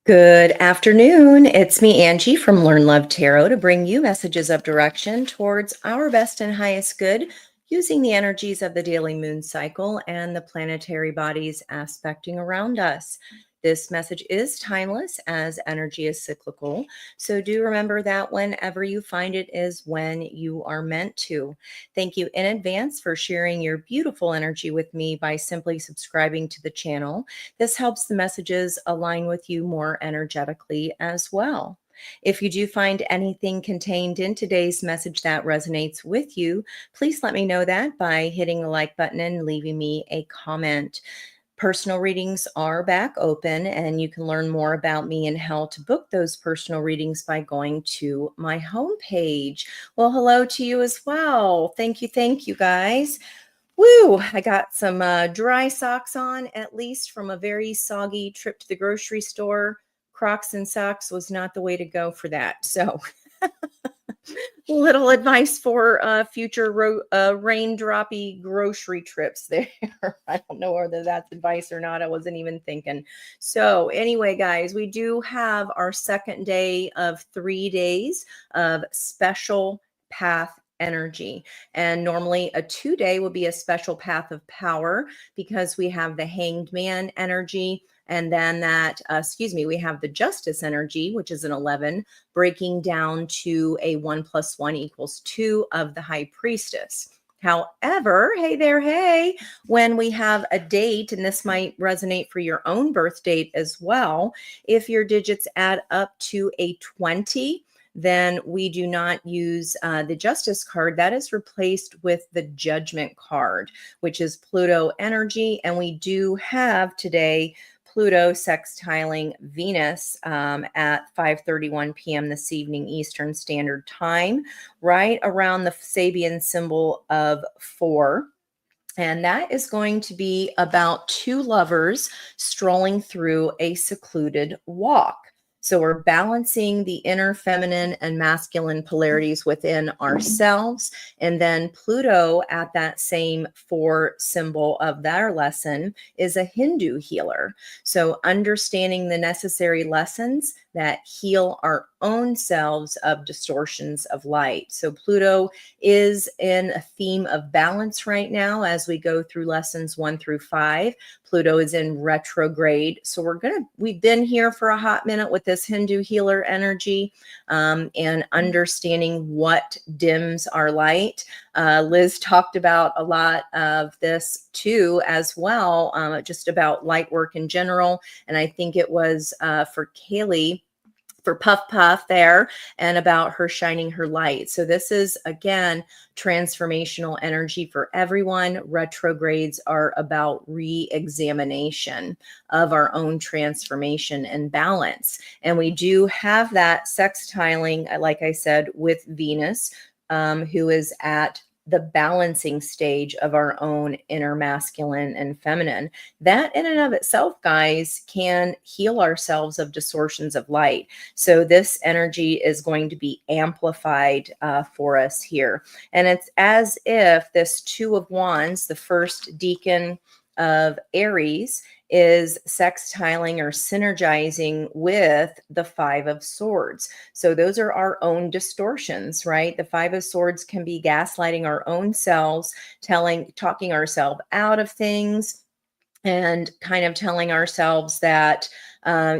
Good afternoon. It's me, Angie, from Learn Love Tarot to bring you messages of direction towards our best and highest good using the energies of the daily moon cycle and the planetary bodies aspecting around us. This message is timeless as energy is cyclical. So do remember that whenever you find it is when you are meant to. Thank you in advance for sharing your beautiful energy with me by simply subscribing to the channel. This helps the messages align with you more energetically as well. If you do find anything contained in today's message that resonates with you, please let me know that by hitting the like button and leaving me a comment. Personal readings are back open, and you can learn more about me and how to book those personal readings by going to my homepage. Well, hello to you as well. Thank you, guys. Woo, I got some dry socks on, at least from a very soggy trip to the grocery store. Crocs and socks was not the way to go for that. So, little advice for future raindroppy grocery trips there. I don't know whether that's advice or not. I wasn't even thinking. So, anyway, guys, we do have our second day of 3 days of special path energy. And normally a 2-day will be a special path of power because we have the hanged man energy. And then we have the justice energy, which is an 11, breaking down to a 1 + 1 = 2 of the high priestess. However, hey there, hey, when we have a date, and this might resonate for your own birth date as well, if your digits add up to a 20, then we do not use the Justice card. That is replaced with the Judgment card, which is Pluto energy. And we do have today Pluto sextiling Venus at 5:31 p.m. this evening Eastern Standard Time, right around the Sabian symbol of 4. And that is going to be about two lovers strolling through a secluded walk. So we're balancing the inner feminine and masculine polarities within ourselves. And then Pluto at that same 4 symbol of their lesson is a Hindu healer. So understanding the necessary lessons that heal our own selves of distortions of light. So Pluto is in a theme of balance right now as we go through lessons 1 through 5. Pluto is in retrograde. So we've been here for a hot minute with this Hindu healer energy and understanding what dims our light. Liz talked about a lot of this too as well, just about light work in general. And I think it was for Kaylee, for Puff Puff there, and about her shining her light. So this is, again, transformational energy for everyone. Retrogrades are about re-examination of our own transformation and balance. And we do have that sextiling, like I said, with Venus, who is at the balancing stage of our own inner masculine and feminine. That in and of itself, guys, can heal ourselves of distortions of light. So this energy is going to be amplified for us here. And it's as if this 2 of Wands, the first decan of Aries, is sextiling or synergizing with the 5 of Swords. So those are our own distortions, right? The 5 of Swords can be gaslighting our own selves, talking ourselves out of things, and kind of telling ourselves that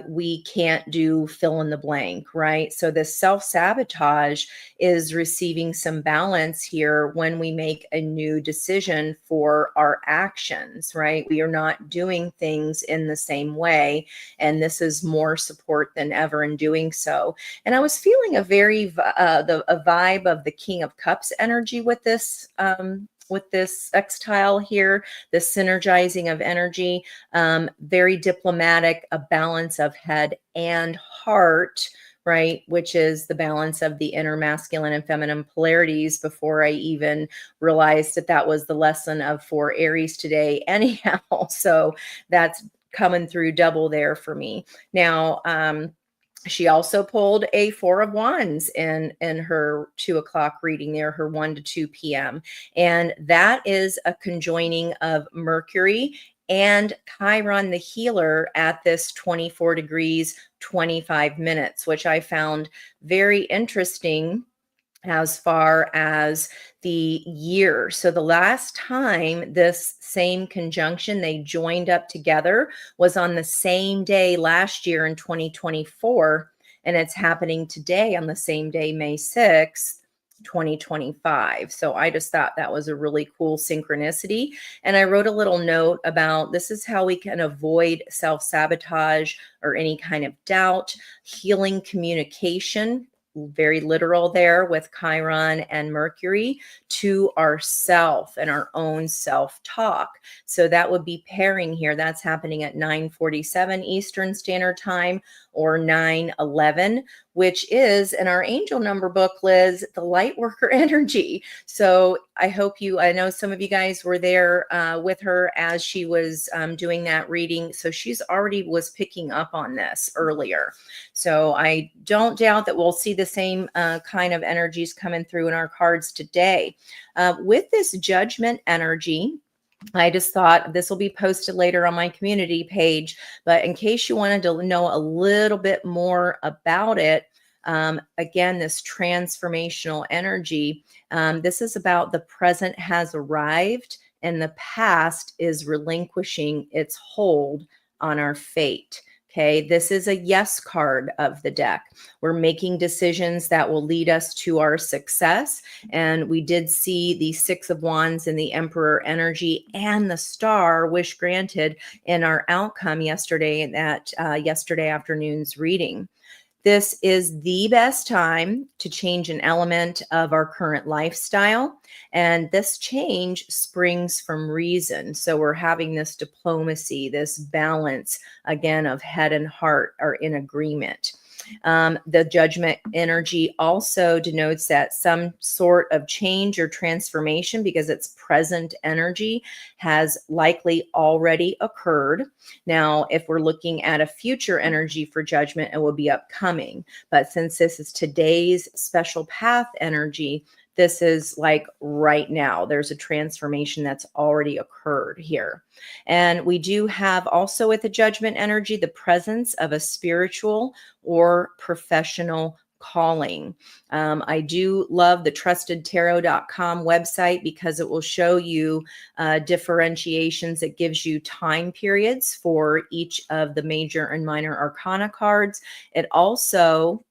we can't do fill in the blank, right? So this self-sabotage is receiving some balance here when we make a new decision for our actions, right? We are not doing things in the same way, and this is more support than ever in doing so. And I was feeling a vibe of the King of Cups energy with this sextile here, the synergizing of energy, very diplomatic, a balance of head and heart, right? Which is the balance of the inner masculine and feminine polarities before I even realized that was the lesson for Aries today anyhow. So that's coming through double there for me. Now, she also pulled a 4 of Wands in her 2 o'clock reading there, her 1 to 2 p.m. And that is a conjoining of Mercury and Chiron the healer at this 24 degrees, 25 minutes, which I found very interesting as far as the year. So the last time this same conjunction they joined up together was on the same day last year in 2024, and it's happening today on the same day, May 6th. 2025. So I just thought that was a really cool synchronicity. And I wrote a little note about this is how we can avoid self-sabotage or any kind of doubt, healing communication, very literal there with Chiron and Mercury, to ourself and our own self-talk. So that would be pairing here. That's happening at 9:47 Eastern Standard Time or 9:11, which is in our angel number book, Liz, the light worker energy. So I know some of you guys were there with her as she was doing that reading. So she's already was picking up on this earlier. So I don't doubt that we'll see the same kind of energies coming through in our cards today. With this judgment energy, I just thought this will be posted later on my community page, but in case you wanted to know a little bit more about it, again, this transformational energy, this is about the present has arrived and the past is relinquishing its hold on our fate. Okay, this is a yes card of the deck. We're making decisions that will lead us to our success. And we did see the Six of Wands and the Emperor energy and the Star, wish granted, in our outcome yesterday, that yesterday afternoon's reading. This is the best time to change an element of our current lifestyle. And this change springs from reason. So we're having this diplomacy, this balance, again, of head and heart are in agreement. The judgment energy also denotes that some sort of change or transformation, because it's present energy, has likely already occurred. Now, if we're looking at a future energy for judgment, it will be upcoming. But since this is today's special path energy, this is like right now. There's a transformation that's already occurred here. And we do have also with the judgment energy, the presence of a spiritual or professional calling. I do love the trustedtarot.com website because it will show you differentiations. It gives you time periods for each of the major and minor arcana cards. It also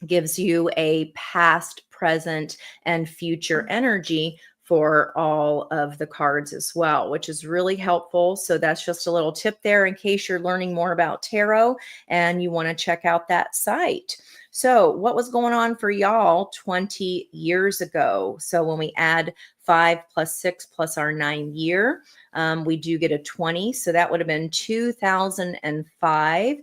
gives you a past, present, and future energy for all of the cards as well, which is really helpful. So that's just a little tip there in case you're learning more about tarot and you want to check out that site. So what was going on for y'all 20 years ago? So when we add 5 plus 6 plus our 9 year, we do get a 20. So that would have been 2005,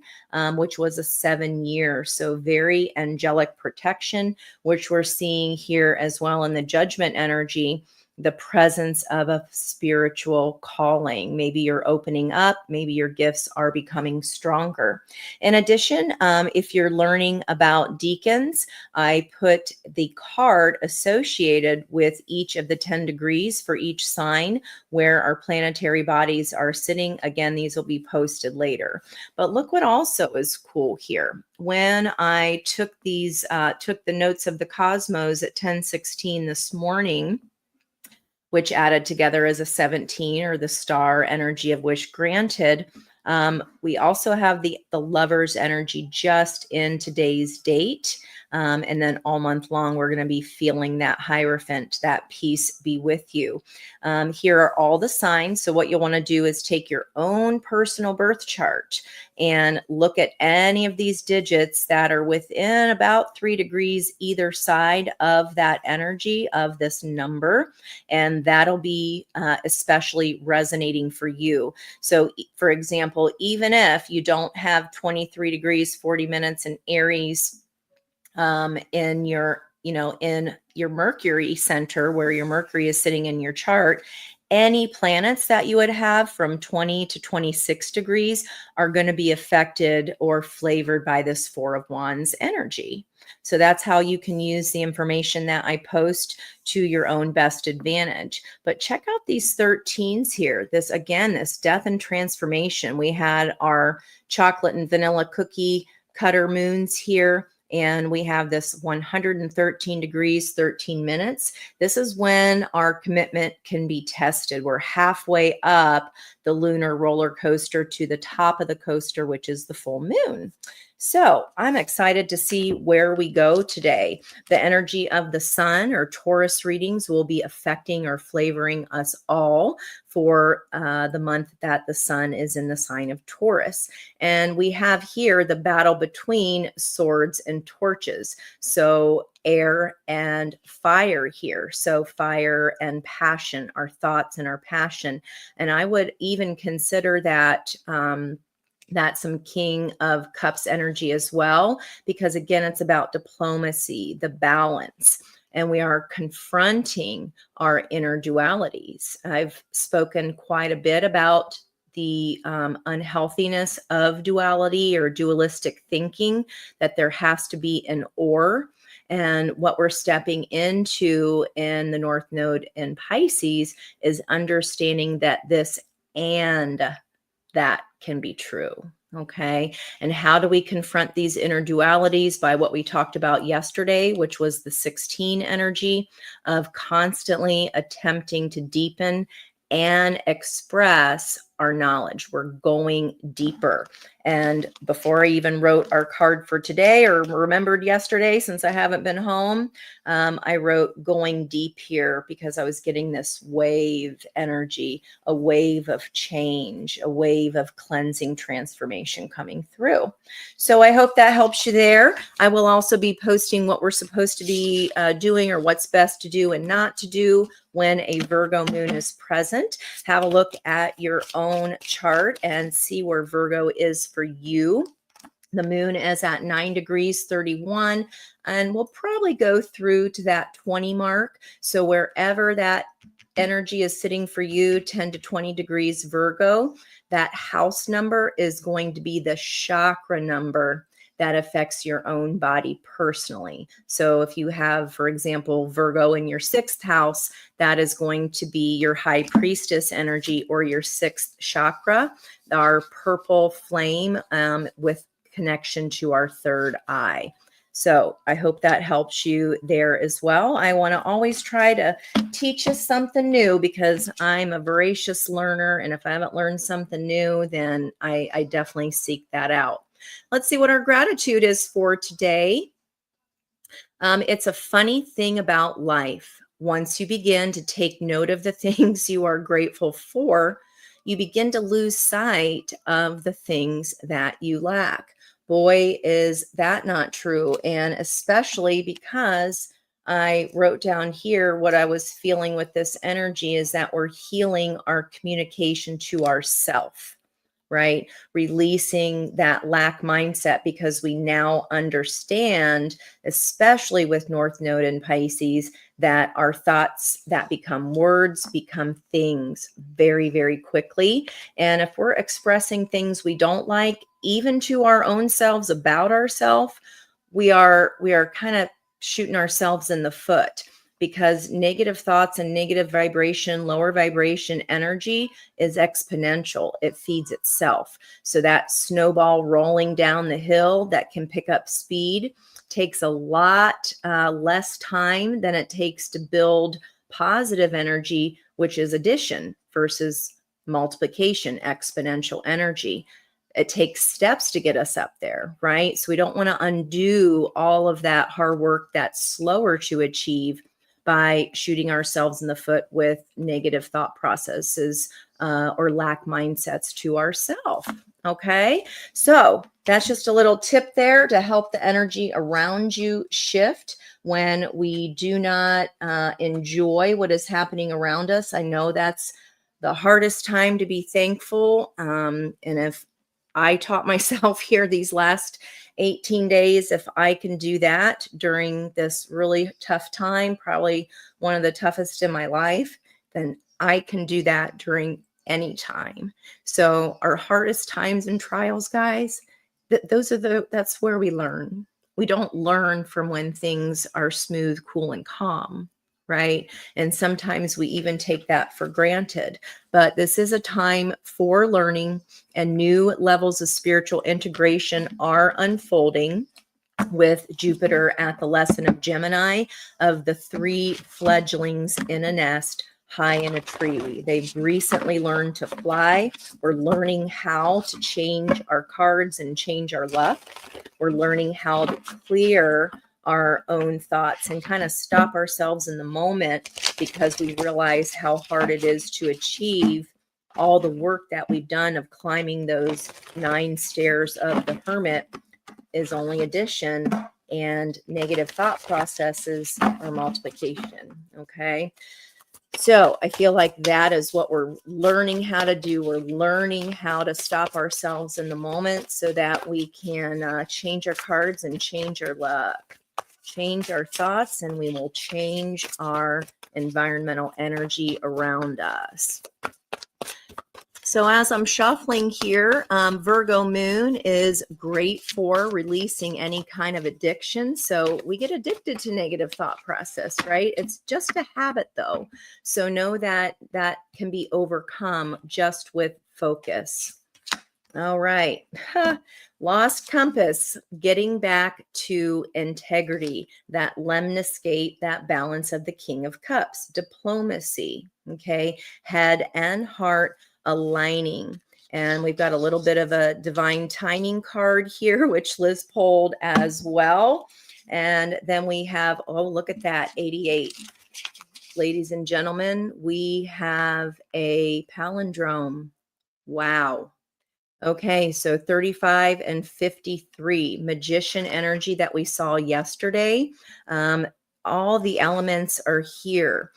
which was a 7 year. So very angelic protection, which we're seeing here as well in the judgment energy, the presence of a spiritual calling. Maybe you're opening up, maybe your gifts are becoming stronger. In addition, if you're learning about deacons, I put the card associated with each of the 10 degrees for each sign where our planetary bodies are sitting. Again, these will be posted later. But look what also is cool here. When I took these, took the notes of the cosmos at 10:16 this morning, which added together as a 17, or the star energy of wish granted. We also have the lover's energy just in today's date. And then all month long, we're going to be feeling that Hierophant, that peace be with you. Here are all the signs. So what you'll want to do is take your own personal birth chart and look at any of these digits that are within about 3 degrees either side of that energy of this number. And that'll be especially resonating for you. So for example, even if you don't have 23 degrees, 40 minutes in Aries, in your, in your Mercury center where your Mercury is sitting in your chart, any planets that you would have from 20 to 26 degrees are going to be affected or flavored by this Four of Wands energy. So that's how you can use the information that I post to your own best advantage. But check out these 13s here. This, again, this death and transformation. We had our chocolate and vanilla cookie cutter moons here. And we have this 113 degrees, 13 minutes. This is when our commitment can be tested. We're halfway up the lunar roller coaster to the top of the coaster, which is the full moon. So I'm excited to see where we go today. The energy of the sun or Taurus readings will be affecting or flavoring us all for the month that the sun is in the sign of Taurus. And we have here the battle between swords and torches. So air and fire here. So fire and passion, our thoughts and our passion. And I would even consider that that's some King of Cups energy as well, because again, it's about diplomacy, the balance, and we are confronting our inner dualities. I've spoken quite a bit about the unhealthiness of duality or dualistic thinking, that there has to be an or. And what we're stepping into in the North Node in Pisces is understanding that this and that can be true. Okay. And how do we confront these inner dualities? By what we talked about yesterday, which was the 16 energy of constantly attempting to deepen and express our knowledge. We're going deeper. And before I even wrote our card for today or remembered yesterday, since I haven't been home, I wrote going deep here because I was getting this wave energy, a wave of change, a wave of cleansing transformation coming through. So I hope that helps you there. I will also be posting what we're supposed to be doing or what's best to do and not to do when a Virgo moon is present. Have a look at your own chart and see where Virgo is for you. The moon is at 9 degrees 31, and we'll probably go through to that 20 mark. So wherever that energy is sitting for you, 10 to 20 degrees Virgo, that house number is going to be the chakra number that affects your own body personally. So if you have, for example, Virgo in your 6th house, that is going to be your high priestess energy or your 6th chakra, our purple flame with connection to our 3rd eye. So I hope that helps you there as well. I want to always try to teach us something new because I'm a voracious learner. And if I haven't learned something new, then I definitely seek that out. Let's see what our gratitude is for today. It's a funny thing about life. Once you begin to take note of the things you are grateful for, you begin to lose sight of the things that you lack. Boy, is that not true. And especially because I wrote down here what I was feeling with this energy is that we're healing our communication to ourself. Right? Releasing that lack mindset because we now understand, especially with North Node in Pisces, that our thoughts that become words become things very, very quickly. And if we're expressing things we don't like, even to our own selves about ourselves, we are kind of shooting ourselves in the foot. Because negative thoughts and negative vibration, lower vibration energy is exponential. It feeds itself. So that snowball rolling down the hill that can pick up speed takes a lot less time than it takes to build positive energy, which is addition versus multiplication, exponential energy. It takes steps to get us up there, right? So we don't want to undo all of that hard work that's slower to achieve by shooting ourselves in the foot with negative thought processes or lack mindsets to ourselves. Okay, so that's just a little tip there to help the energy around you shift when we do not enjoy what is happening around us. I know that's the hardest time to be thankful. And if I taught myself here these last 18 days, if I can do that during this really tough time, probably one of the toughest in my life, then I can do that during any time. So our hardest times and trials, guys, that's where we learn. We don't learn from when things are smooth, cool, and calm, right? And sometimes we even take that for granted. But this is a time for learning, and new levels of spiritual integration are unfolding with Jupiter at the lesson of Gemini, of the three fledglings in a nest high in a tree. They've recently learned to fly. We're learning how to change our cards and change our luck. We're learning how to clear our own thoughts and kind of stop ourselves in the moment, because we realize how hard it is to achieve all the work that we've done of climbing those 9 stairs of the hermit is only addition, and negative thought processes are multiplication. Okay. So I feel like that is what we're learning how to do. We're learning how to stop ourselves in the moment so that we can change our cards and change our luck, change our thoughts, and we will change our environmental energy around us. So as I'm shuffling here, Virgo moon is great for releasing any kind of addiction. So we get addicted to negative thought process, right? It's just a habit though. So know that that can be overcome just with focus. All right. Lost compass, getting back to integrity, that lemniscate, that balance of the King of Cups, diplomacy, okay, head and heart aligning. And we've got a little bit of a divine timing card here, which Liz pulled as well. And then we have, oh, look at that, 88. Ladies and gentlemen, we have a palindrome. Wow. Okay, so 35 and 53, magician energy that we saw yesterday. All the elements are here.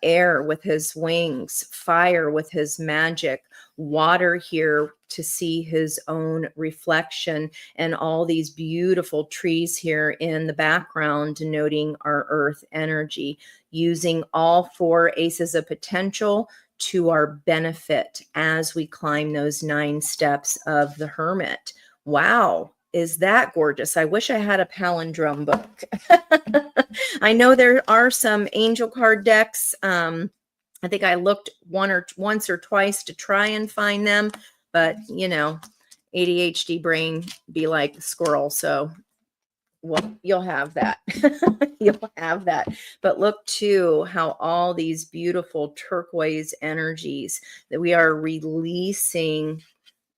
Air with his wings, fire with his magic, water here to see his own reflection, and all these beautiful trees here in the background denoting our earth energy, using all 4 aces of potential to our benefit as we climb those 9 steps of the hermit. Wow, is that gorgeous? I wish I had a palindrome book. I know there are some angel card decks. I think I looked once or twice to try and find them, but you know, ADHD brain be like the squirrel, so well, you'll have that. You'll have that. But look too how all these beautiful turquoise energies that we are releasing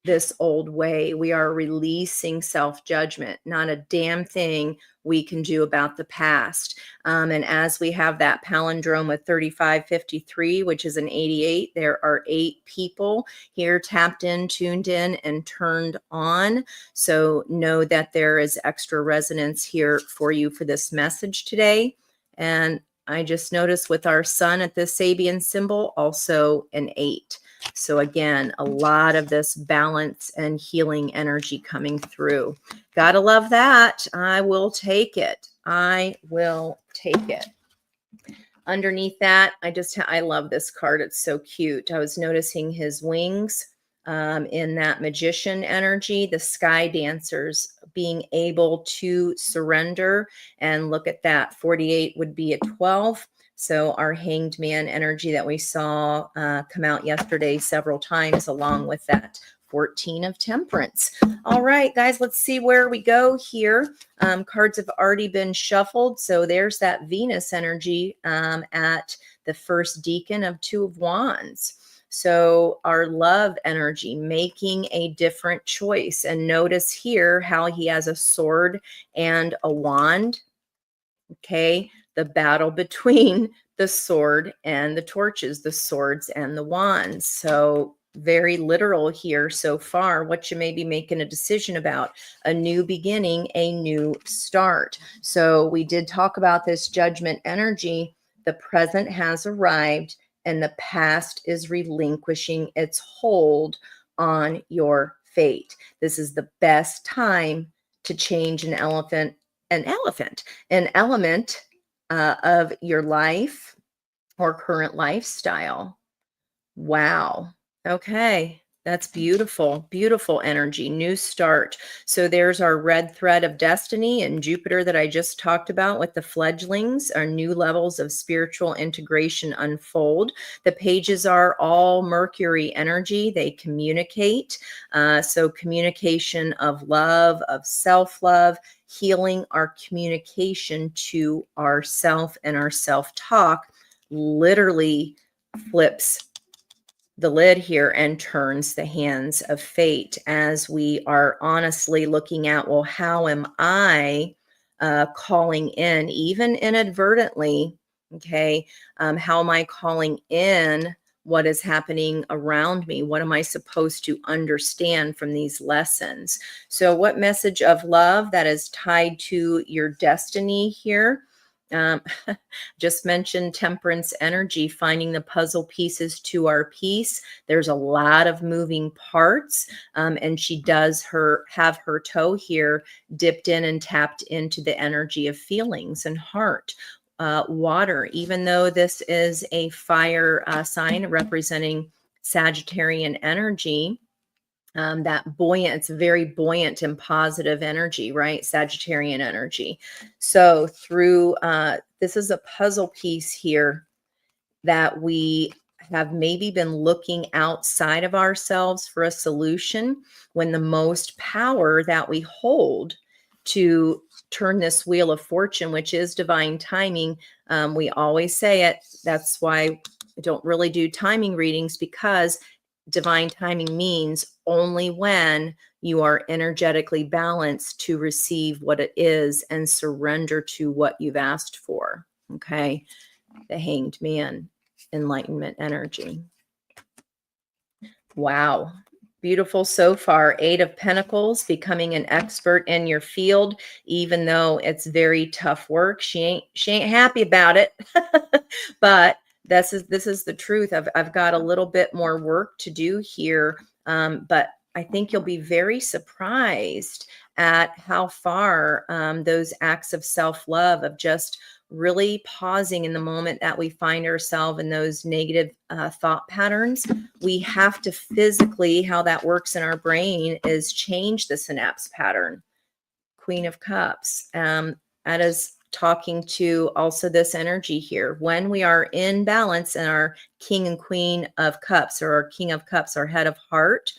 this old way. We are releasing self-judgment. Not a damn thing we can do about the past. And as we have that palindrome with 3553, which is an 88, there are 8 people here tapped in, tuned in, and turned on. So know that there is extra resonance here for you for this message today. And I just noticed with our sun at the Sabian symbol, also an 8. So again, a lot of this balance and healing energy coming through. Gotta love that. I will take it. I will take it. Underneath that, I love this card. It's so cute. I was noticing his wings in that magician energy, the sky dancers being able to surrender. And look at that, 48 would be a 12. So our hanged man energy that we saw come out yesterday several times, along with that 14 of temperance. All right, guys, let's see where we go here. Cards have already been shuffled. So there's that Venus energy at the first decan of 2 of wands. So our love energy, making a different choice. And notice here how he has a sword and a wand. Okay, the battle between the sword and the torches, the swords and the wands. So very literal here so far, what you may be making a decision about: a new beginning, a new start. So we did talk about this judgment energy. The present has arrived and the past is relinquishing its hold on your fate. This is the best time to change an element of your life or current lifestyle. Wow. Okay. That's beautiful. Beautiful energy. New start. So there's our red thread of destiny and Jupiter that I just talked about with the fledglings. Our new levels of spiritual integration unfold. The pages are all Mercury energy. They communicate. So communication of love, of self-love, healing our communication to ourself and our self-talk literally flips the lid here and turns the hands of fate as we are honestly looking at, well, how am I calling in, even inadvertently? Okay. How am I calling in what is happening around me? What am I supposed to understand from these lessons? So, what message of love that is tied to your destiny here? Um, just mentioned temperance energy, finding the puzzle pieces to our piece. There's a lot of moving parts, and she does have her toe here dipped in and tapped into the energy of feelings and heart. Water, even though this is a fire sign representing Sagittarian energy, that buoyant, it's very buoyant and positive energy, right? Sagittarian energy. So through this is a puzzle piece here that we have maybe been looking outside of ourselves for a solution, when the most power that we hold to turn this wheel of fortune, which is divine timing. We always say it. That's why I don't really do timing readings, because divine timing means only when you are energetically balanced to receive what it is and surrender to what you've asked for. Okay. The Hanged Man, enlightenment energy. Wow. Beautiful so far. 8 of Pentacles, becoming an expert in your field, even though it's very tough work. She ain't happy about it. But this is the truth. I've got a little bit more work to do here. But I think you'll be very surprised at how far those acts of self-love, of just really pausing in the moment that we find ourselves in those negative thought patterns. We have to physically, how that works in our brain is change the synapse pattern. Queen of Cups. That is talking to also this energy here. When we are in balance and our King and Queen of Cups, or our King of Cups, our head of heart,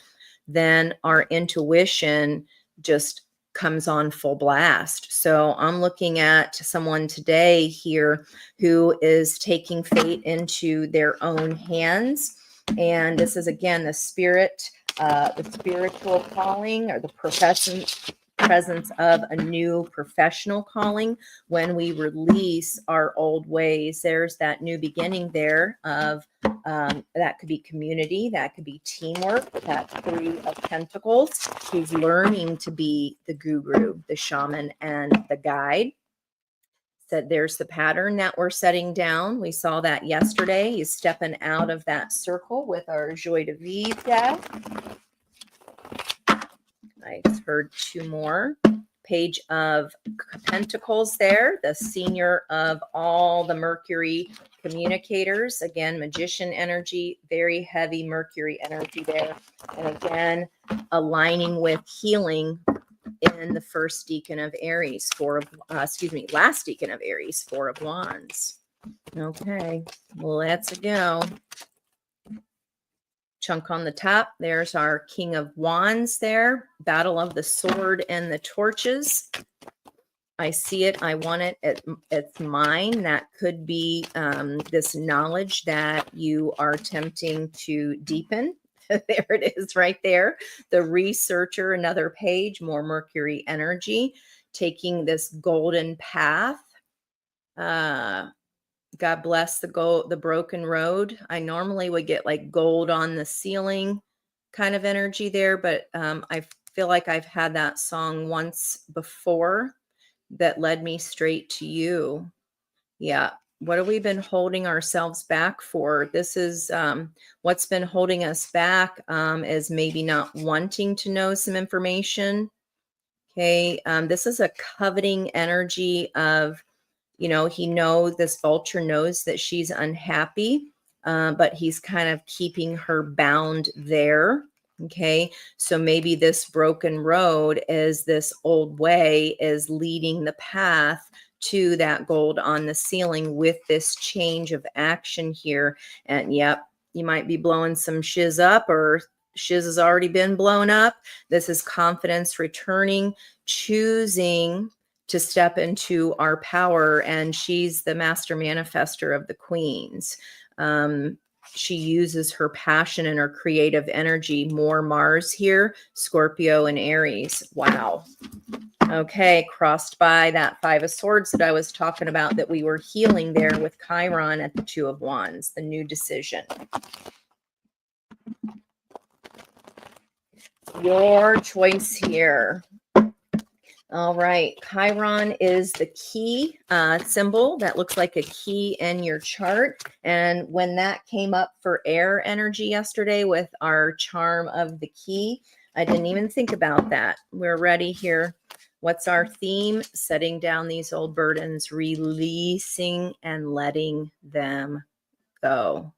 then our intuition just comes on full blast. So I'm looking at someone today here who is taking fate into their own hands. And this is, again, the spiritual calling, or the presence of a new professional calling. When we release our old ways, there's that new beginning there of that could be community, that could be teamwork. That 3 of Pentacles, he's learning to be the guru, the shaman, and the guide. That there's the pattern that we're setting down. We saw that yesterday. He's stepping out of that circle with our joie de vivre deck. I just heard 2 more. Page of Pentacles there, the senior of all the Mercury communicators. Again, magician energy, very heavy Mercury energy there. And again, aligning with healing in the first decan of Aries, last decan of Aries, 4 of Wands. Okay, let's go. Chunk on the top, there's our King of Wands there. Battle of the Sword and the Torches. I see it. I want it. It's mine. That could be this knowledge that you are attempting to deepen. There it is right there. The Researcher, another page, more Mercury energy, taking this golden path. God bless the broken road. I normally would get like gold on the ceiling kind of energy there, but I feel like I've had that song once before that led me straight to you. Yeah. What have we been holding ourselves back for? This is what's been holding us back, is maybe not wanting to know some information. Okay. This is a coveting energy of, this vulture knows that she's unhappy. but he's kind of keeping her bound there. Okay, so maybe this broken road is this old way is leading the path to that gold on the ceiling with this change of action here. And yep, you might be blowing some shiz up, or shiz has already been blown up. This is confidence returning, choosing to step into our power. And she's the master manifester of the queens. She uses her passion and her creative energy. More Mars here, Scorpio and Aries. Wow. Okay, crossed by that Five of Swords that I was talking about, that we were healing there with Chiron at the Two of Wands, the new decision. Your choice here. All right, Chiron is the key symbol that looks like a key in your chart. And when that came up for air energy yesterday with our charm of the key, I didn't even think about that. We're ready here. What's our theme? Setting down these old burdens, releasing and letting them go,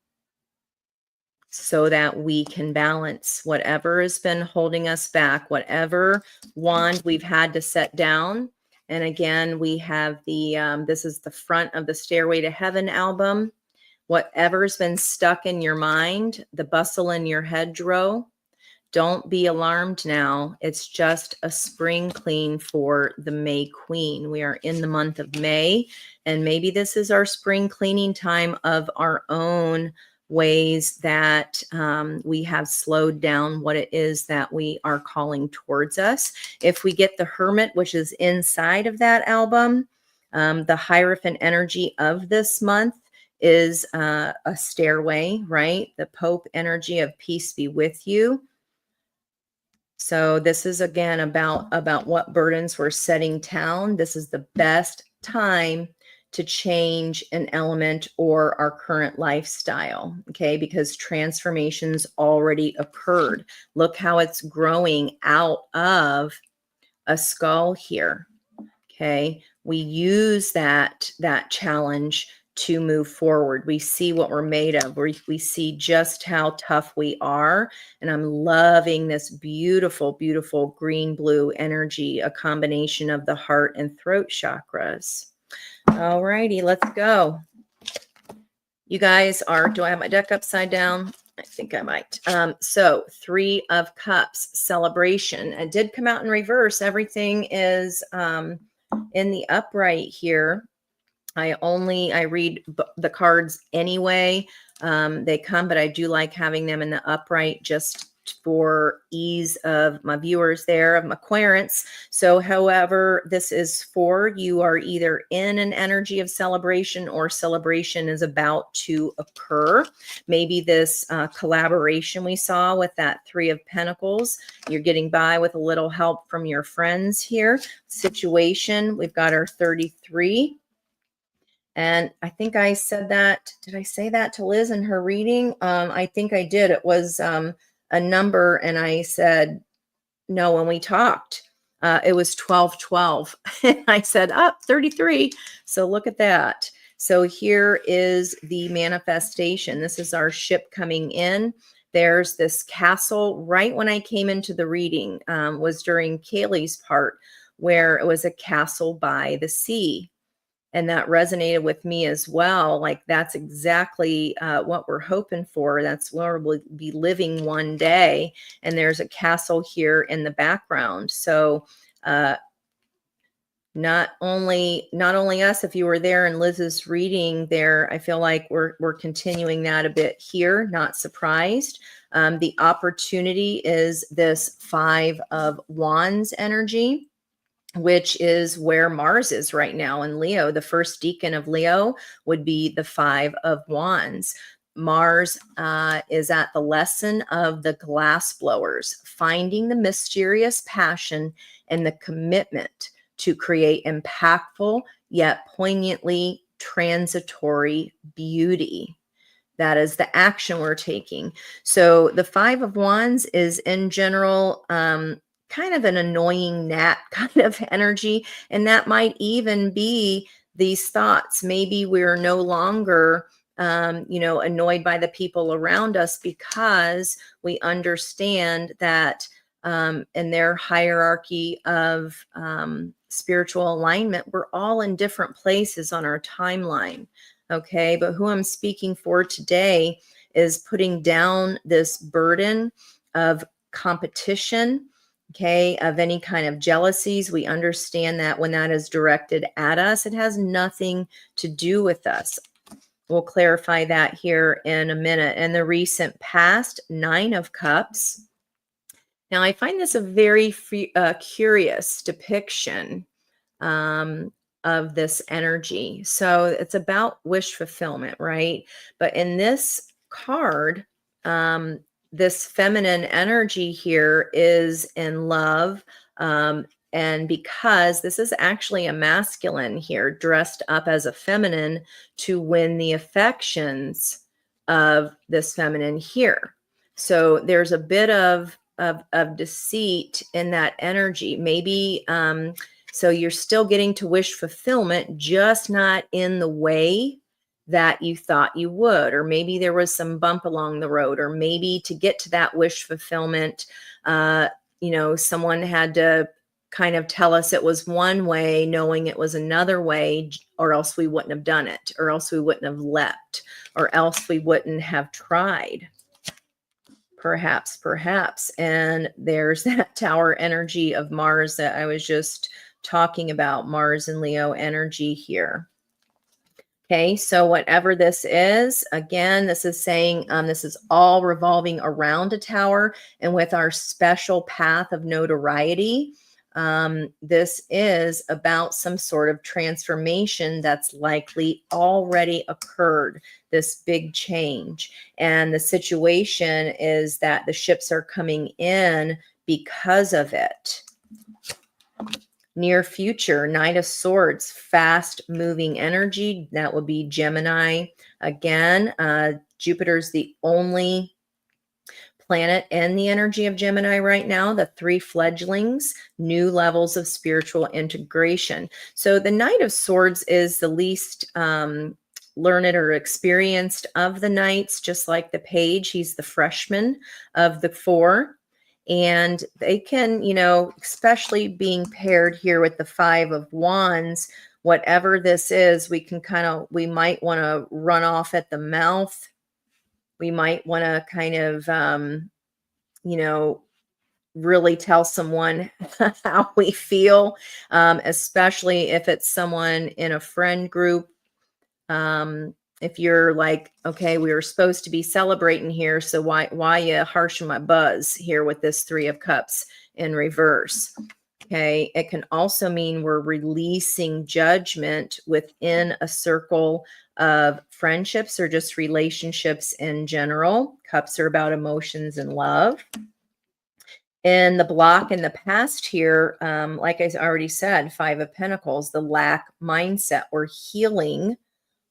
so that we can balance whatever has been holding us back, whatever wand we've had to set down. And again, we have the, this is the front of the Stairway to Heaven album. Whatever's been stuck in your mind, the bustle in your hedgerow, don't be alarmed now. It's just a spring clean for the May Queen. We are in the month of May, and maybe this is our spring cleaning time of our own ways that we have slowed down what it is that we are calling towards us. If we get the Hermit, which is inside of that album, the Hierophant energy of this month is a stairway, right? The Pope energy of peace be with you. So this is again about what burdens we're setting down. This is the best time to change an element or our current lifestyle, okay? Because transformations already occurred. Look how it's growing out of a skull here, okay? We use that challenge to move forward. We see what we're made of. We see just how tough we are. And I'm loving this beautiful, beautiful green-blue energy, a combination of the heart and throat chakras. All righty, let's go. You guys are, do I have my deck upside down? I think I might. So Three of Cups, celebration. It did come out in reverse. Everything is in the upright here. I read the cards anyway. They come, but I do like having them in the upright just for ease of my viewers there, of my querents. So however this is for, you are either in an energy of celebration or celebration is about to occur. Maybe this collaboration we saw with that Three of Pentacles, you're getting by with a little help from your friends here. Situation, we've got our 33. And I think I said that, did I say that to Liz in her reading? I think I did. It was a number, and I said, no, when we talked, it was 1212. And I said, 33. So look at that. So here is the manifestation. This is our ship coming in. There's this castle right when I came into the reading, was during Kaylee's part, where it was a castle by the sea. And that resonated with me as well. Like that's exactly what we're hoping for. That's where we'll be living one day. And there's a castle here in the background. So not only us, if you were there in Liz's reading there, I feel like we're continuing that a bit here. Not surprised. The opportunity is this Five of Wands energy, which is where Mars is right now in Leo. The first decan of Leo would be the Five of Wands. Mars is at the lesson of the glass blowers, finding the mysterious passion and the commitment to create impactful yet poignantly transitory beauty. That is the action we're taking. So the Five of Wands is in general kind of an annoying gnat kind of energy. And that might even be these thoughts. Maybe we're no longer annoyed by the people around us because we understand that in their hierarchy of spiritual alignment, we're all in different places on our timeline. Okay. But who I'm speaking for today is putting down this burden of competition, okay, of any kind of jealousies. We understand that when that is directed at us, it has nothing to do with us. We'll clarify that here in a minute. In the recent past, 9 of Cups. Now, I find this a very curious depiction of this energy. So it's about wish fulfillment, right? But in this card, this feminine energy here is in love. And because this is actually a masculine here, dressed up as a feminine to win the affections of this feminine here. So there's a bit of deceit in that energy. Maybe so you're still getting to wish fulfillment, just not in the way that you thought you would, or maybe there was some bump along the road, or maybe to get to that wish fulfillment, someone had to kind of tell us it was one way, knowing it was another way, or else we wouldn't have done it, or else we wouldn't have leapt, or else we wouldn't have tried. Perhaps. And there's that tower energy of Mars that I was just talking about, Mars and Leo energy here. Okay, so whatever this is, again, this is saying this is all revolving around a tower, and with our special path of notoriety, this is about some sort of transformation that's likely already occurred, this big change. And the situation is that the ships are coming in because of it. Near future, Knight of Swords, fast moving energy. That would be Gemini. Again, Jupiter's the only planet in the energy of Gemini right now, the 3 fledglings, new levels of spiritual integration. So the Knight of Swords is the least learned or experienced of the knights, just like the Page. He's the freshman of the 4. And they can, especially being paired here with the 5 of Wands, whatever this is, we might want to run off at the mouth. We might want to kind of, really tell someone how we feel, especially if it's someone in a friend group. If you're like, okay, we were supposed to be celebrating here, so why you harshing my buzz here with this 3 of Cups in reverse? Okay, it can also mean we're releasing judgment within a circle of friendships or just relationships in general. Cups are about emotions and love. In the block in the past here, like I already said, 5 of Pentacles, the lack mindset. We're healing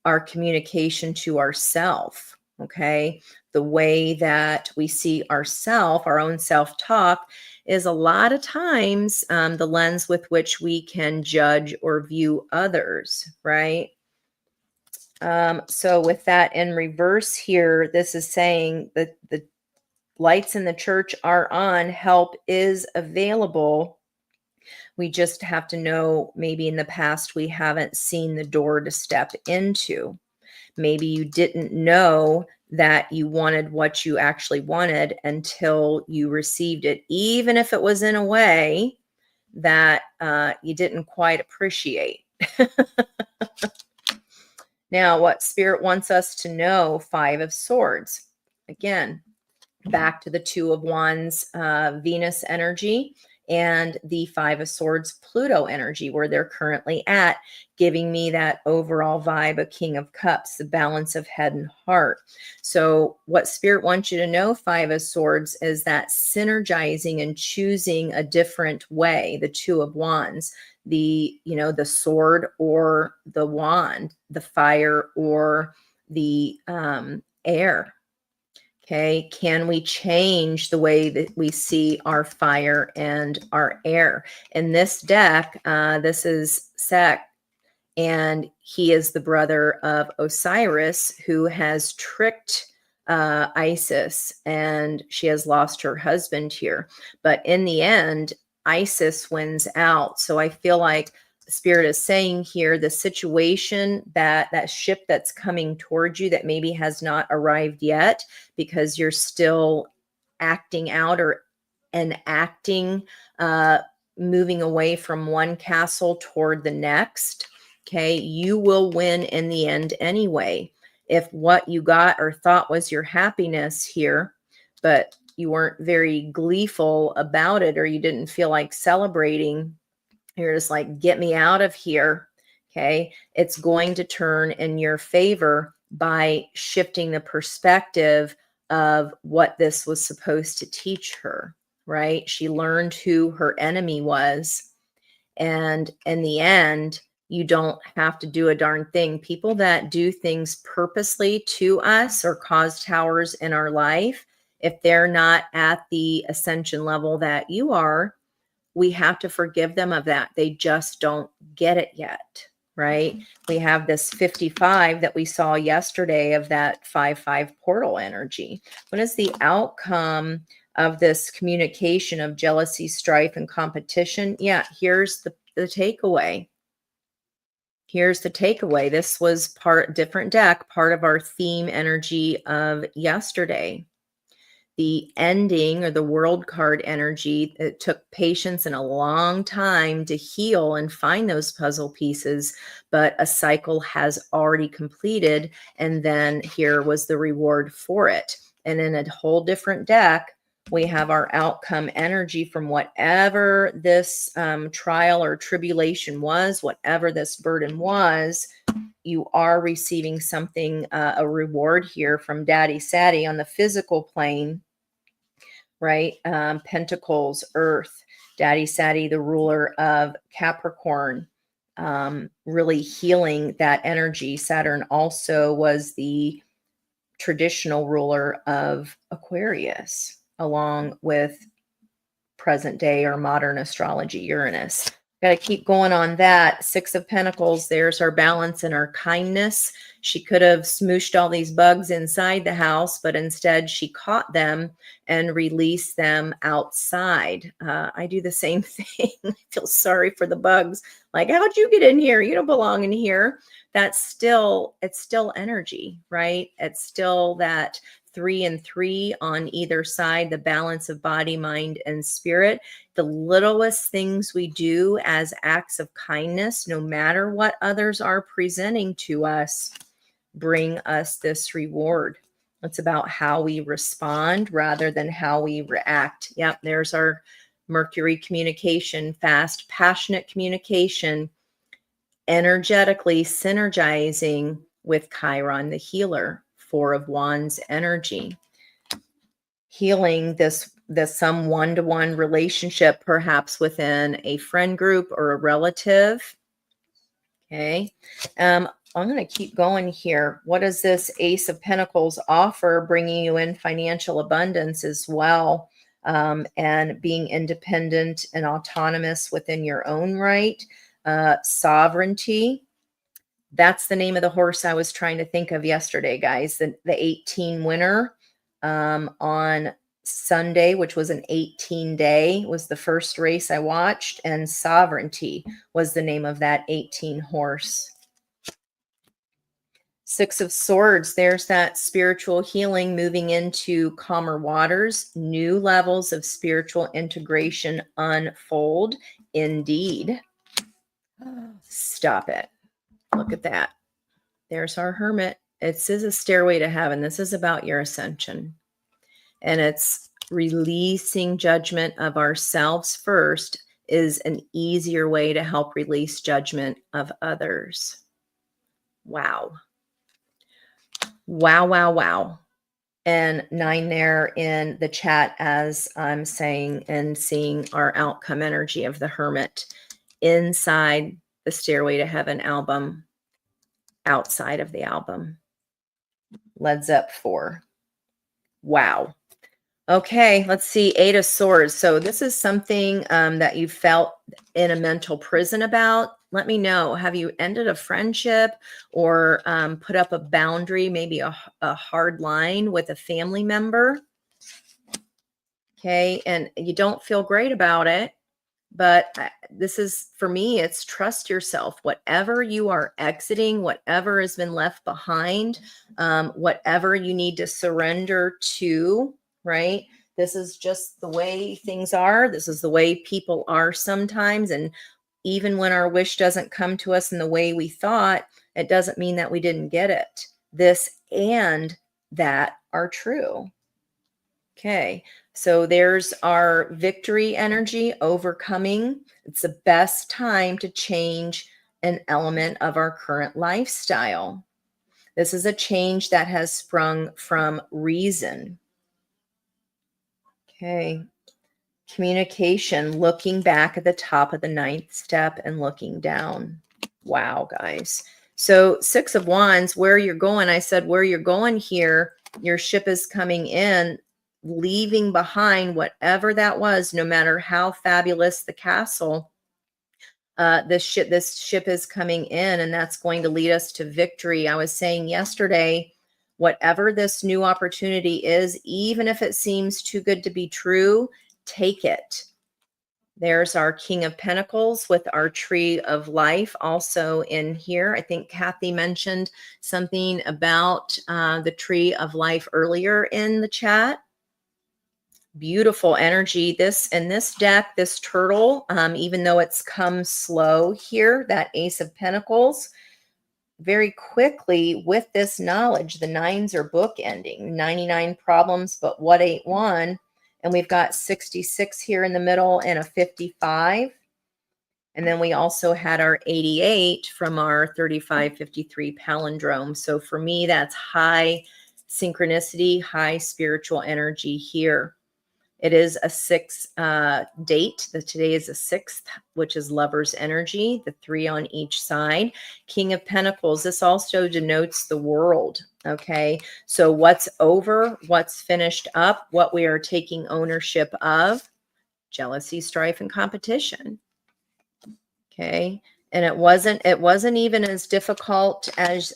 our communication to ourself, okay? The way that we see ourself, our own self-talk, is a lot of times the lens with which we can judge or view others, right? So with that in reverse here, this is saying that the lights in the church are on, help is available. We just have to know, maybe in the past we haven't seen the door to step into. Maybe you didn't know that you wanted what you actually wanted until you received it, even if it was in a way that you didn't quite appreciate. Now, what Spirit wants us to know, 5 of Swords. Again, back to the 2 of Wands, Venus energy, and the 5 of Swords, Pluto energy, where they're currently at, giving me that overall vibe of King of Cups, the balance of head and heart. So what Spirit wants you to know, 5 of Swords, is that synergizing and choosing a different way, the 2 of Wands, the sword or the wand, the fire or the air. Okay, can we change the way that we see our fire and our air? In this deck, this is And he is the brother of Osiris, who has tricked Isis, and she has lost her husband here. But in the end, Isis wins out. So I feel like Spirit is saying here, the situation, that ship that's coming towards you that maybe has not arrived yet because you're still acting out or enacting, moving away from one castle toward the next. Okay, you will win in the end anyway. If what you got or thought was your happiness here, but you weren't very gleeful about it, or you didn't feel like celebrating, you're just like, get me out of here. Okay, it's going to turn in your favor by shifting the perspective of what this was supposed to teach her, right? She learned who her enemy was. And in the end, you don't have to do a darn thing. People that do things purposely to us or cause towers in our life, if they're not at the ascension level that you are, we have to forgive them of that. They just don't get it yet, right? We have this 55 that we saw yesterday of that 5-5 portal energy. What is the outcome of this communication of jealousy, strife, and competition? Yeah, here's the takeaway. Here's the takeaway. This was different deck, part of our theme energy of yesterday. The ending, or the world card energy, it took patience and a long time to heal and find those puzzle pieces, but a cycle has already completed. And then here was the reward for it. And in a whole different deck, we have our outcome energy from whatever this trial or tribulation was, whatever this burden was. You are receiving something, a reward here from Daddy Saddy on the physical plane, right? Pentacles, Earth, Daddy Saddy, the ruler of Capricorn, really healing that energy. Saturn also was the traditional ruler of Aquarius, along with present day or modern astrology, Uranus. Got to keep going on that. 6 of Pentacles, there's our balance and our kindness. She could have smooshed all these bugs inside the house, but instead she caught them and released them outside. I do the same thing. I feel sorry for the bugs. Like, how'd you get in here? You don't belong in here. It's still energy, right? It's still that 3 and 3 on either side, the balance of body, mind, and spirit. The littlest things we do as acts of kindness, no matter what others are presenting to us, bring us this reward. It's about how we respond rather than how we react. Yep, there's our Mercury communication, fast, passionate communication, energetically synergizing with Chiron, the healer. 4 of Wands energy, healing this some one-to-one relationship, perhaps within a friend group or a relative. Okay, I'm going to keep going here. What does this Ace of Pentacles offer? Bringing you in financial abundance as well, and being independent and autonomous within your own right. Sovereignty. That's the name of the horse I was trying to think of yesterday, guys. The 18 winner on Sunday, which was an 18-day, was the first race I watched, and Sovereignty was the name of that 18 horse. 6 of Swords, there's that spiritual healing, moving into calmer waters, new levels of spiritual integration unfold. Indeed. Stop it. Look at that. There's our Hermit. This is a stairway to heaven. This is about your ascension. And it's releasing judgment of ourselves first is an easier way to help release judgment of others. Wow. Wow, wow, wow. And 9 there in the chat as I'm saying and seeing our outcome energy of the Hermit inside the Stairway to Heaven album, outside of the album. Led Zepp 4. Wow. Okay, let's see. 8 of Swords. So this is something that you felt in a mental prison about, Let me know. Have you ended a friendship or put up a boundary, maybe a hard line with a family member? Okay. And you don't feel great about it. But this is, for me, it's trust yourself. Whatever you are exiting, whatever has been left behind, whatever you need to surrender to, right? This is just the way things are. This is the way people are sometimes. And even when our wish doesn't come to us in the way we thought, it doesn't mean that we didn't get it. This and that are true. Okay, so there's our victory energy, overcoming. It's the best time to change an element of our current lifestyle. This is a change that has sprung from reason. Okay, communication, looking back at the top of the ninth step and looking down. Wow, guys. So 6 of Wands, where you're going, I said where you're going here, your ship is coming in, leaving behind whatever that was, no matter how fabulous the castle. This ship is coming in, and that's going to lead us to victory. I was saying yesterday, whatever this new opportunity is, even if it seems too good to be true, take it. There's our King of Pentacles with our Tree of Life also in here. I think Kathy mentioned something about the Tree of Life earlier in the chat. Beautiful energy. This deck, this turtle, even though it's come slow here, that Ace of Pentacles, very quickly with this knowledge, the 9s are bookending. 99 problems, but what ain't one? And we've got 66 here in the middle and a 55. And then we also had our 88 from our 3553 palindrome. So for me, that's high synchronicity, high spiritual energy here. It is a 6 date. Today is a 6th, which is lover's energy, the 3 on each side. King of Pentacles, this also denotes the world, okay? So what's over, what's finished up, what we are taking ownership of, jealousy, strife, and competition, okay? And it wasn't even as difficult as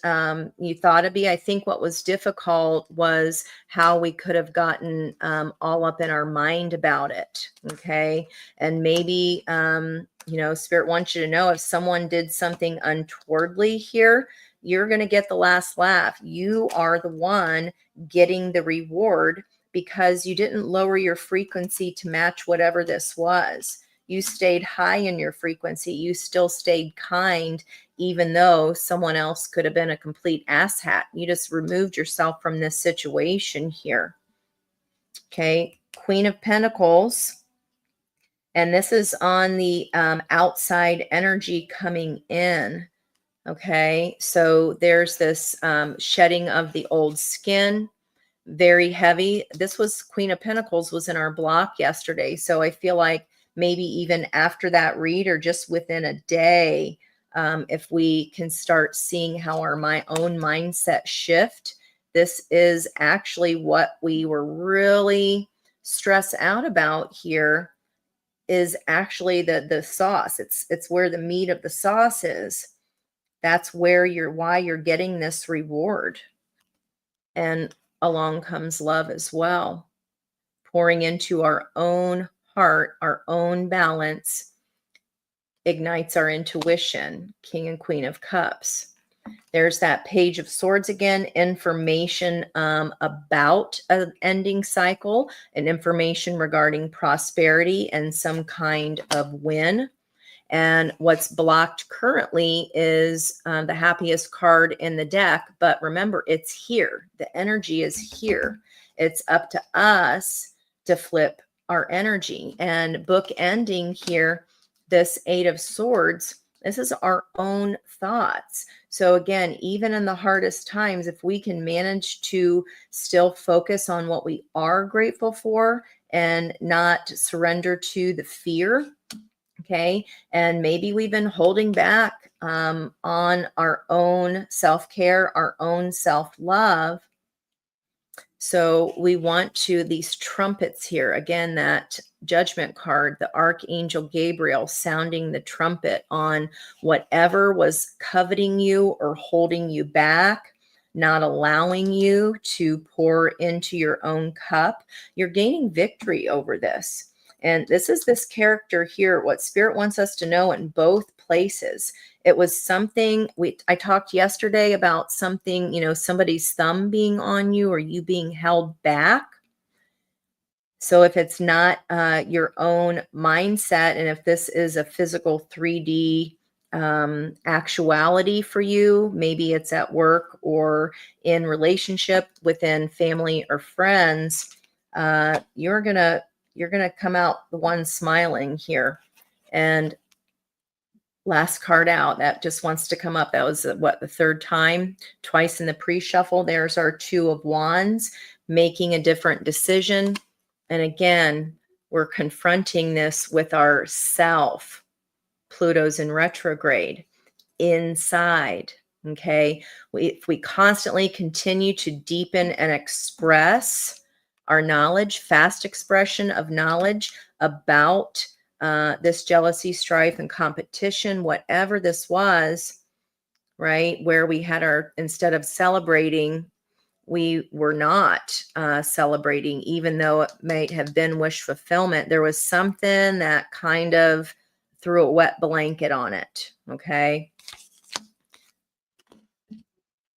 you thought it'd be. I think what was difficult was how we could have gotten all up in our mind about it. Okay. And maybe, Spirit wants you to know if someone did something untowardly here, you're going to get the last laugh. You are the one getting the reward because you didn't lower your frequency to match whatever this was. You stayed high in your frequency. You still stayed kind, even though someone else could have been a complete asshat. You just removed yourself from this situation here. Okay, Queen of Pentacles. And this is on the outside energy coming in. Okay, so there's this shedding of the old skin. Very heavy. This was Queen of Pentacles was in our block yesterday. So I feel like maybe even after that read or just within a day, if we can start seeing how my own mindset shift, this is actually what we were really stressed out about here is actually the sauce. It's where the meat of the sauce is. That's why you're getting this reward. And along comes love as well. Pouring into our own heart, our own balance, ignites our intuition. King and Queen of Cups. There's that Page of Swords again, information about an ending cycle, and information regarding prosperity and some kind of win. And what's blocked currently is the happiest card in the deck. But remember, it's here. The energy is here. It's up to us to flip our energy. And book ending here, this 8 of Swords, this is our own thoughts. So again, even in the hardest times, if we can manage to still focus on what we are grateful for and not surrender to the fear, okay, and maybe we've been holding back on our own self-care, our own self-love, So we want to, these trumpets here, again, that judgment card, the Archangel Gabriel sounding the trumpet on whatever was coveting you or holding you back, not allowing you to pour into your own cup. You're gaining victory over this. And this is this character here, what Spirit wants us to know in both places. It was something I talked yesterday about something, you know, somebody's thumb being on you or you being held back. So if it's not your own mindset, and if this is a physical 3D actuality for you, maybe it's at work or in relationship within family or friends, you're gonna come out the one smiling here. And last card out that just wants to come up. That was what, the third time, twice in the pre-shuffle. There's our Two of Wands, making a different decision. And again, we're confronting this with ourself. Pluto's in retrograde inside. Okay. If we constantly continue to deepen and express our knowledge, fast expression of knowledge about this jealousy, strife, and competition, whatever this was, right? Where we had our, instead of celebrating, we were not celebrating, even though it might have been wish fulfillment. There was something that kind of threw a wet blanket on it. Okay.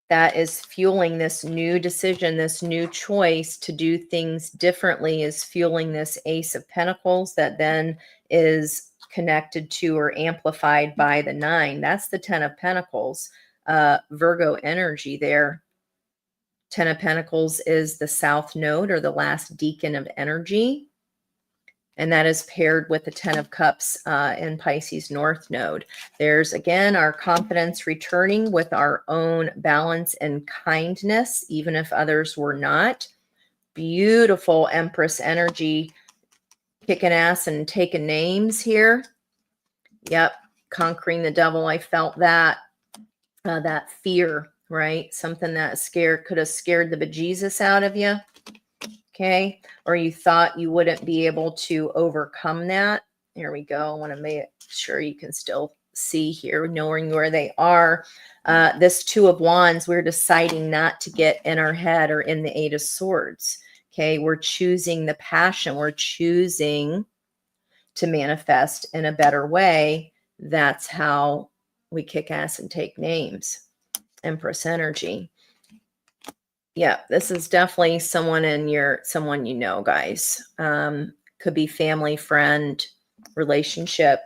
That is fueling this new decision, this new choice to do things differently, is fueling this Ace of Pentacles that then is connected to or amplified by the 9. That's the 10 of Pentacles, Virgo energy there. 10 of Pentacles is the South Node, or the last deacon of energy. And that is paired with the 10 of Cups in Pisces North Node. There's, again, our confidence returning with our own balance and kindness, even if others were not. Beautiful Empress energy, kicking ass and taking names here. Yep, conquering the devil. I felt that, that fear, right? Something that could have scared the bejesus out of you. Okay, or you thought you wouldn't be able to overcome that. Here we go. I want to make sure you can still see here, knowing where they are. This Two of Wands, we're deciding not to get in our head, or in the Eight of Swords. Okay, we're choosing the passion. We're choosing to manifest in a better way. That's how we kick ass and take names. Empress energy. Yeah, this is definitely someone someone you know, guys. Could be family, friend, relationship.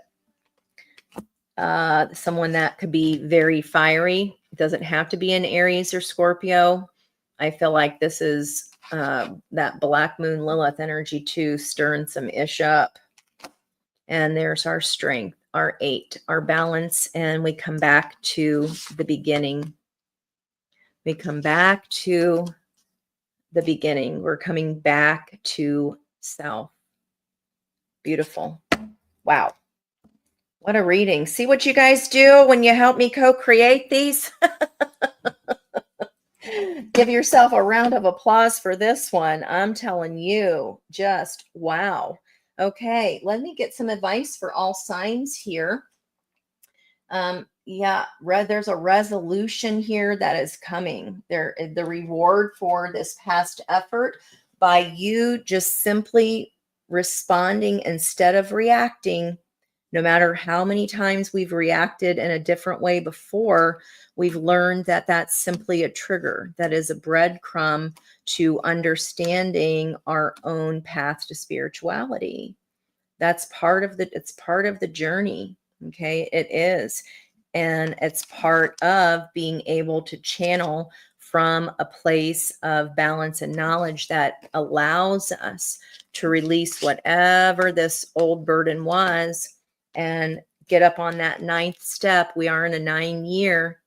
Someone that could be very fiery. It doesn't have to be an Aries or Scorpio. I feel like this is that Black Moon Lilith energy too, stirring some ish up. And there's our strength, our 8, our balance, and we come back to the beginning. We come back to the beginning. We're coming back to self. Beautiful. Wow. What a reading. See what you guys do when you help me co-create these? Give yourself a round of applause for this one. I'm telling you, just wow. Okay, let me get some advice for all signs here. Yeah, there's a resolution here that is coming. The reward for this past effort by you just simply responding instead of reacting. No matter how many times we've reacted in a different way before, we've learned that that's simply a trigger. That is a breadcrumb to understanding our own path to spirituality. That's it's part of the journey. Okay, it is. And it's part of being able to channel from a place of balance and knowledge that allows us to release whatever this old burden was and get up on that 9th step. We are in a 9-year,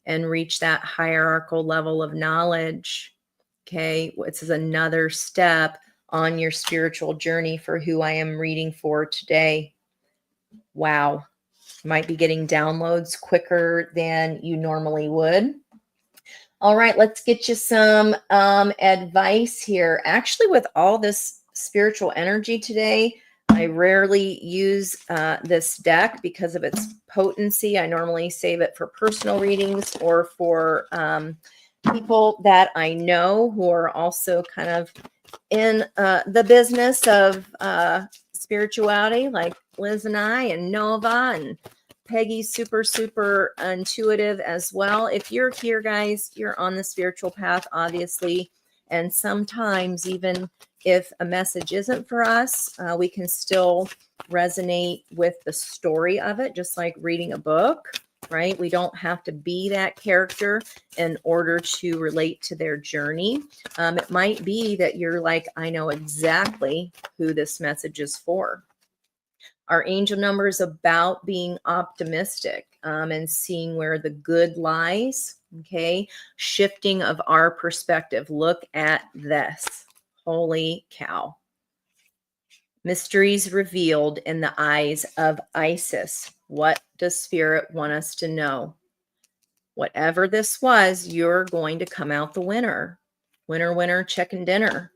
and reach that hierarchical level of knowledge. Okay, this is another step on your spiritual journey for who I am reading for today. Wow. Might be getting downloads quicker than you normally would. All right, let's get you some advice here. Actually, with all this spiritual energy today, I rarely use this deck because of its potency. I normally save it for personal readings or for people that I know who are also kind of in the business of spirituality, like Liz and I, and Nova, and Peggy's super intuitive as well. If you're here, guys, you're on the spiritual path, obviously. And sometimes, even if a message isn't for us, we can still resonate with the story of it, just like reading a book, right? We don't have to be that character in order to relate to their journey. It might be that you're like, I know exactly who this message is for. Our angel number is about being optimistic and seeing where the good lies. Okay. Shifting of our perspective. Look at this. Holy cow. Mysteries revealed in the eyes of Isis. What does Spirit want us to know? Whatever this was, you're going to come out the winner. Winner, winner, chicken dinner.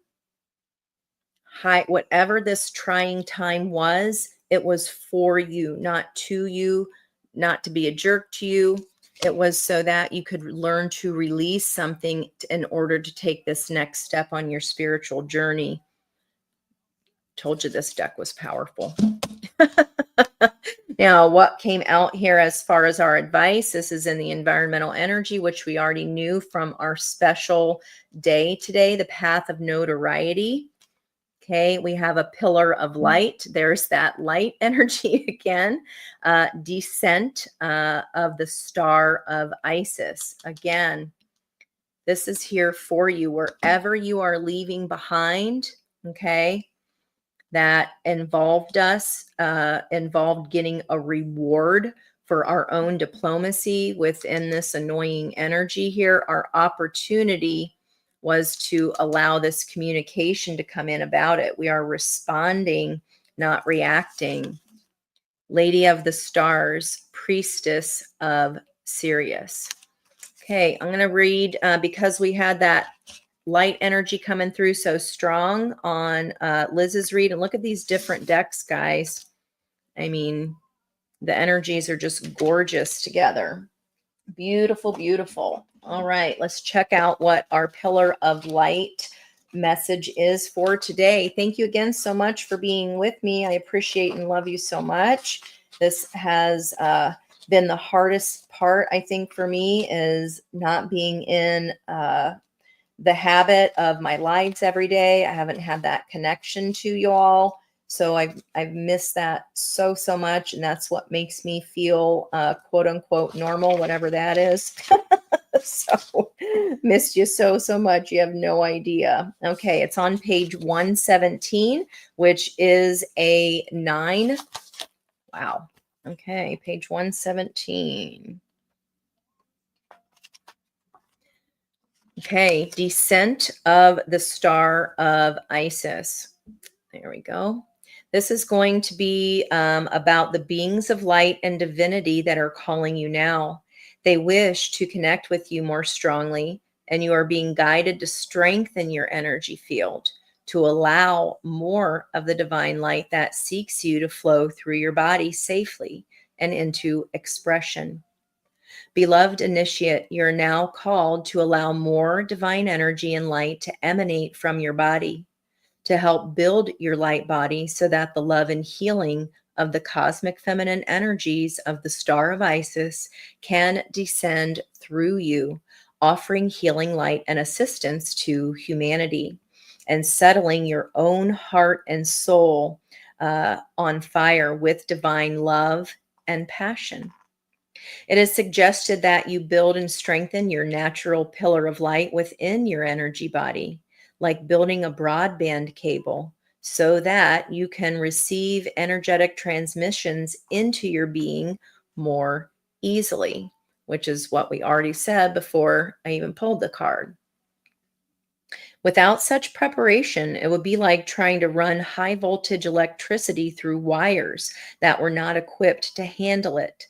Hi, whatever this trying time was, it was for you, not to you, not to be a jerk to you. It was so that you could learn to release something in order to take this next step on your spiritual journey. Told you this deck was powerful. Now, what came out here as far as our advice? This is in the environmental energy, which we already knew from our special day today, the path of notoriety. Okay, we have a pillar of light. There's that light energy again. Descent of the star of Isis. Again, this is here for you wherever you are leaving behind. Okay, that involved getting a reward for our own diplomacy within this annoying energy here. Our opportunity was to allow this communication to come in about it. We are responding, not reacting. Lady of the Stars, Priestess of Sirius. Okay, I'm going to read because we had that light energy coming through so strong on Liz's read. And look at these different decks, guys. I mean, the energies are just gorgeous together. Beautiful, beautiful. All right, let's check out what our pillar of light message is for today. Thank you again so much for being with me. I appreciate and love you so much. This has been the hardest part, I think, for me, is not being in the habit of my lives every day. I haven't had that connection to you all. So I've missed that so much. And that's what makes me feel quote unquote normal, whatever that is. So missed you so much. You have no idea. Okay. It's on page 117, which is a 9. Wow. Okay. Page 117. Okay, descent of the star of Isis. There we go. This is going to be about the beings of light and divinity that are calling you now. They wish to connect with you more strongly, and you are being guided to strengthen your energy field, to allow more of the divine light that seeks you to flow through your body safely and into expression. Beloved initiate, you're now called to allow more divine energy and light to emanate from your body, to help build your light body so that the love and healing of the cosmic feminine energies of the star of Isis can descend through you, offering healing light and assistance to humanity, and settling your own heart and soul on fire with divine love and passion. It is suggested that you build and strengthen your natural pillar of light within your energy body, like building a broadband cable, so that you can receive energetic transmissions into your being more easily, which is what we already said before I even pulled the card. Without such preparation, it would be like trying to run high voltage electricity through wires that were not equipped to handle it.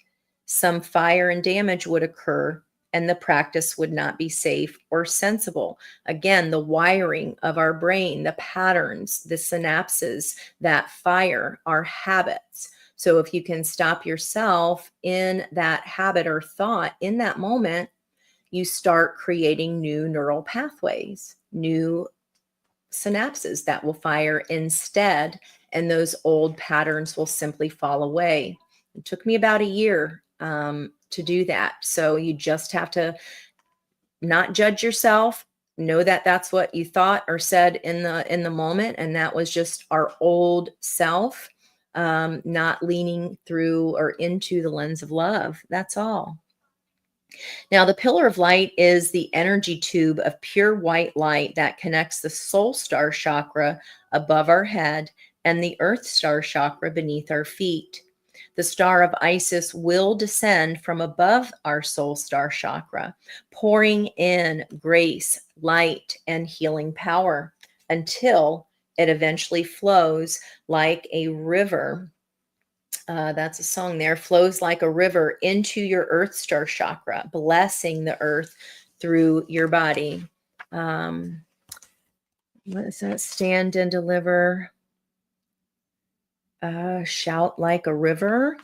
Some fire and damage would occur, and the practice would not be safe or sensible. Again, the wiring of our brain, the patterns, the synapses that fire our habits. So if you can stop yourself in that habit or thought in that moment, you start creating new neural pathways, new synapses that will fire instead, and those old patterns will simply fall away. It took me about a year to do that. So you just have to not judge yourself, know that that's what you thought or said in the moment, and that was just our old self, not leaning through or into the lens of love. That's all. Now, the pillar of light is the energy tube of pure white light that connects the soul star chakra above our head and the earth star chakra beneath our feet. The star of Isis will descend from above our soul star chakra, pouring in grace, light, and healing power until it eventually flows like a river. That's a song there, flows like a river into your earth star chakra, blessing the earth through your body. What is that? Stand and deliver. Shout like a river.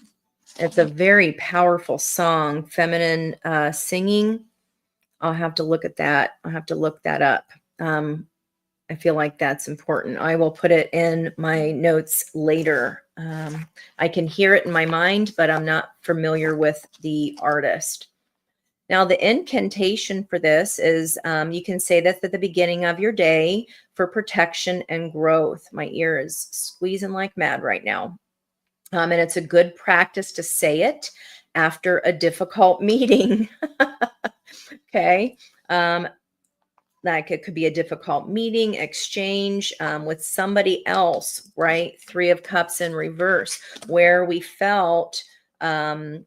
It's a very powerful song, feminine singing. I'll have to look at that. I'll have to look that up. I feel like that's important. I will put it in my notes later. I can hear it in my mind, but I'm not familiar with the artist. Now, the incantation for this is you can say this at the beginning of your day for protection and growth. My ear is squeezing like mad right now. And it's a good practice to say it after a difficult meeting. Okay. Like it could be a difficult meeting, exchange with somebody else, right? 3 of Cups in reverse, where we felt some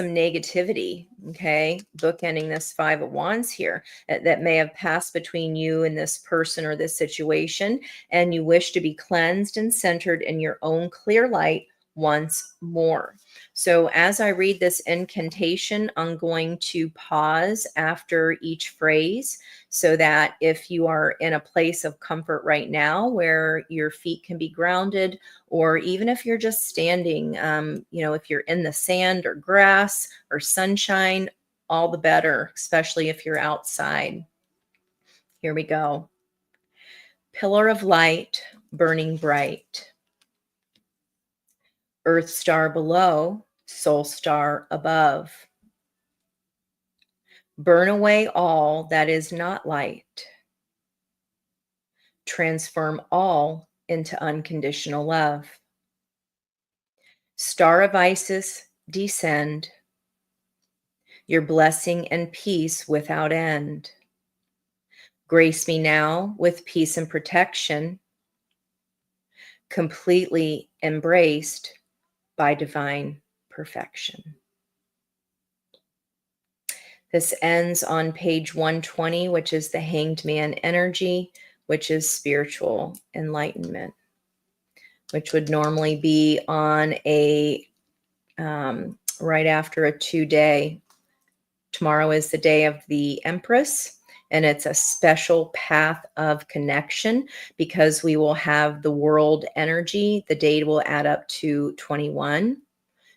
negativity, okay? Bookending this 5 of Wands here that may have passed between you and this person or this situation, and you wish to be cleansed and centered in your own clear light once more. So as I read this incantation, I'm going to pause after each phrase so that if you are in a place of comfort right now where your feet can be grounded, or even if you're just standing, if you're in the sand or grass or sunshine, all the better, especially if you're outside. Here we go. Pillar of light, burning bright. Earth star below, soul star above. Burn away all that is not light. Transform all into unconditional love. Star of Isis, descend. Your blessing and peace without end. Grace me now with peace and protection, completely embraced by divine perfection. This ends on page 120, which is the Hanged Man energy, which is spiritual enlightenment, which would normally be on a right after a 2-day. Tomorrow is the day of the Empress, and it's a special path of connection because we will have the world energy. The date will add up to 21.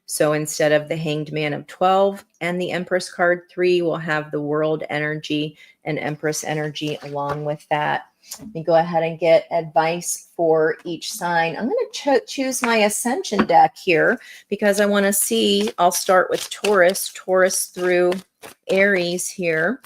So instead of the Hanged Man of 12 and the Empress card 3, we'll have the world energy and Empress energy along with that. Let me go ahead and get advice for each sign. I'm going to choose my Ascension deck here because I want to see, I'll start with Taurus through Aries here,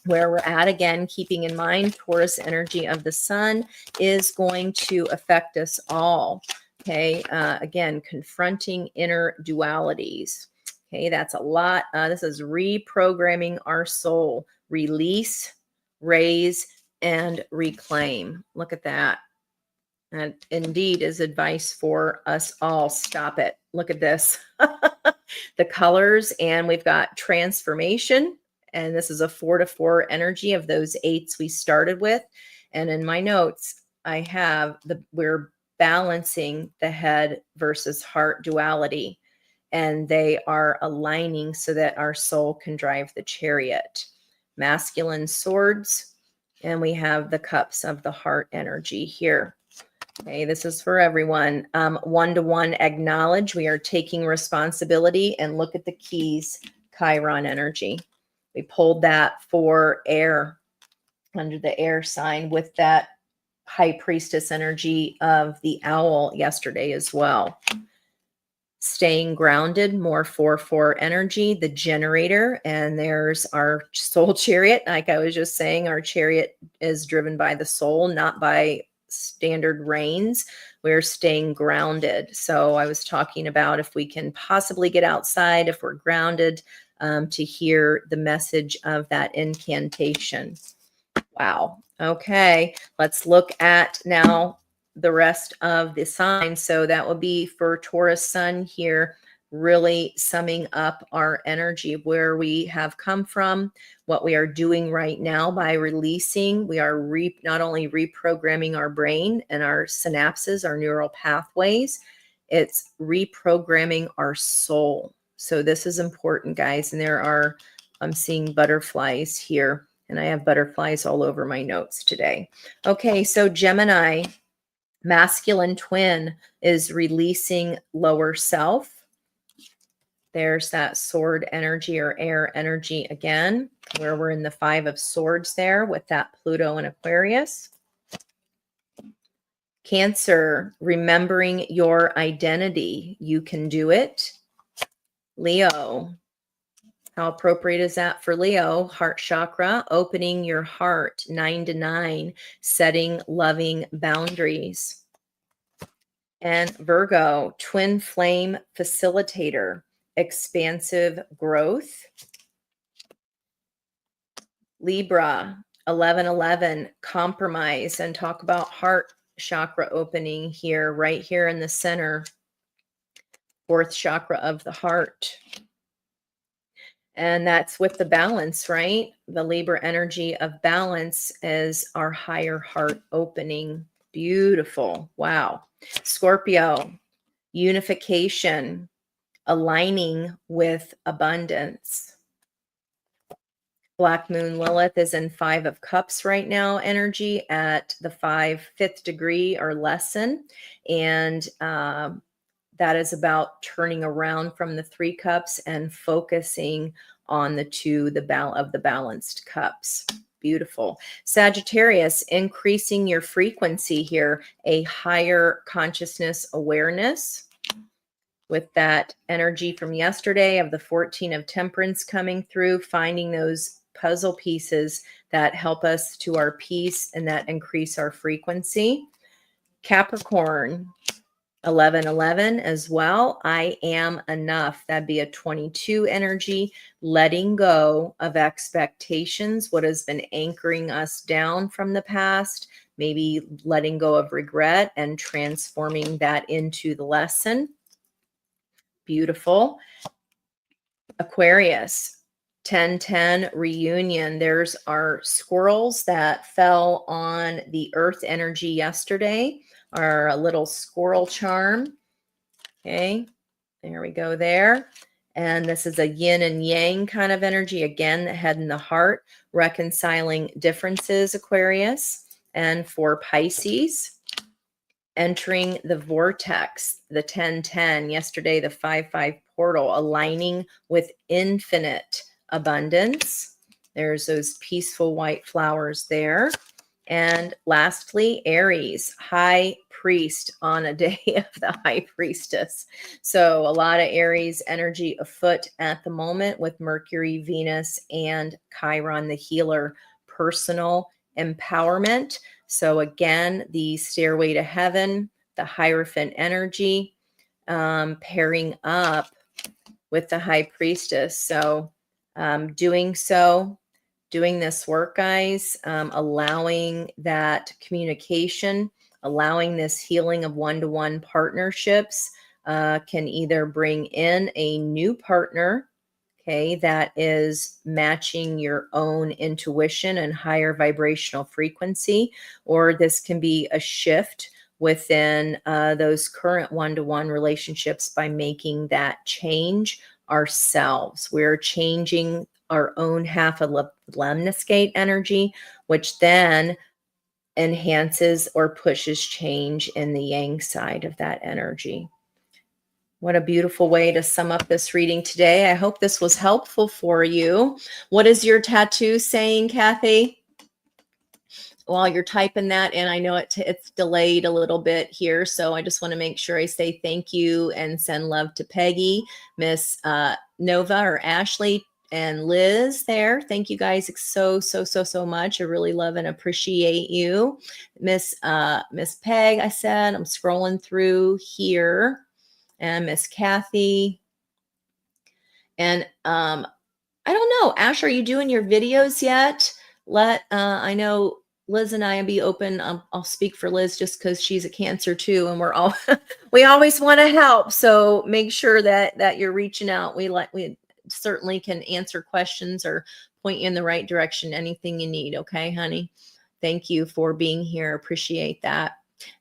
where we're at. Again, keeping in mind Taurus energy of the sun is going to affect us all. Okay, again, confronting inner dualities. Okay, that's a lot. This is reprogramming our soul. Release, raise, and reclaim. Look at that. And indeed is advice for us all. Stop it. Look at this. The colors, and we've got transformation. And this is a 4-4 energy of those 8s we started with. And in my notes, I have we're balancing the head versus heart duality. and they are aligning so that our soul can drive the chariot. Masculine swords, and we have the cups of the heart energy here. Okay, this is for everyone. One-to-one acknowledge. We are taking responsibility, and look at the keys, Chiron energy. We pulled that for air, under the air sign, with that high priestess energy of the owl yesterday as well. Staying grounded, more 4-4 energy, the generator, and there's our soul chariot. Like I was just saying, our chariot is driven by the soul, not by standard reins. We're staying grounded. So I was talking about if we can possibly get outside, if we're grounded, to hear the message of that incantation. Wow. Okay, let's look at now the rest of the signs. So that will be for Taurus Sun here, really summing up our energy of where we have come from, what we are doing right now by releasing. We are not only reprogramming our brain and our synapses, our neural pathways, it's reprogramming our soul. So this is important, guys. And I'm seeing butterflies here, and I have butterflies all over my notes today. Okay, so Gemini, masculine twin, is releasing lower self. There's that sword energy or air energy again, where we're in the 5 of swords there with that Pluto and Aquarius. Cancer, remembering your identity. You can do it. Leo, how appropriate is that for Leo? Heart chakra, opening your heart, 9-9, setting loving boundaries. And Virgo, twin flame facilitator, expansive growth. Libra, 11-11, compromise, and talk about heart chakra opening here, right here in the center, 4th chakra of the heart. And that's with the balance, right? The Libra energy of balance is our higher heart opening. Beautiful. Wow. Scorpio, unification, aligning with abundance. Black Moon Lilith is in 5 of Cups right now, energy at the 5th degree or lesson. And that is about turning around from the 3 cups and focusing on the 2 of the balanced cups. Beautiful. Sagittarius, increasing your frequency here, a higher consciousness awareness with that energy from yesterday of the 14 of Temperance coming through, finding those puzzle pieces that help us to our peace and that increase our frequency. Capricorn, 11-11 as well. I am enough. That'd be a 22 energy, letting go of expectations, what has been anchoring us down from the past, maybe letting go of regret and transforming that into the lesson. Beautiful. Aquarius, 10-10 reunion. There's our squirrels that fell on the earth energy yesterday. Our little squirrel charm. Okay, there we go there. And this is a yin and yang kind of energy. Again, the head and the heart, reconciling differences, Aquarius. And for Pisces, entering the vortex, the 10-10. Yesterday, the 5-5 portal, aligning with infinite abundance. There's those peaceful white flowers there. And lastly, Aries, high priest on a day of the high priestess. So a lot of Aries energy afoot at the moment with Mercury, Venus, and Chiron, the healer, personal empowerment. So again, the stairway to heaven, the Hierophant energy, pairing up with the high priestess. So doing this work, guys, allowing that communication, allowing this healing of one-to-one partnerships can either bring in a new partner, okay, that is matching your own intuition and higher vibrational frequency, or this can be a shift within those current one-to-one relationships by making that change ourselves. We're changing our own half of lemniscate energy, which then enhances or pushes change in the yang side of that energy. What a beautiful way to sum up this reading today. I hope this was helpful for you. What is your tattoo saying, Kathy? While you're typing that in, I know it's delayed a little bit here, so I just want to make sure I say thank you and send love to Peggy, Miss Nova or Ashley, and Liz there. Thank you guys so much. I really love and appreciate you. Miss Peg, I said, I'm scrolling through here, and Miss Kathy. And I don't know, Ash, are you doing your videos yet? I know Liz and I will be open. I'll speak for Liz just because she's a Cancer too, and we're all we always want to help. So make sure that you're reaching out. We certainly can answer questions or point you in the right direction. Anything you need, okay, honey? Thank you for being here. Appreciate that.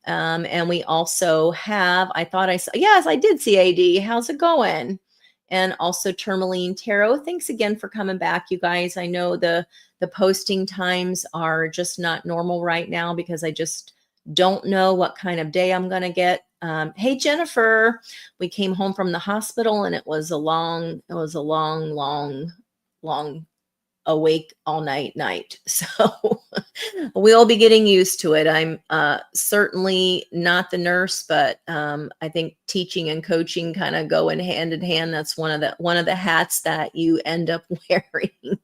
And we also have. I thought I saw. Yes, I did see AD. How's it going? And also Tourmaline Tarot. Thanks again for coming back, you guys. I know the posting times are just not normal right now because I just don't know what kind of day I'm going to get. Hey, Jennifer, we came home from the hospital and it was a long awake all night. So we'll be getting used to it. I'm certainly not the nurse, but I think teaching and coaching kind of go in hand. That's one of the hats that you end up wearing.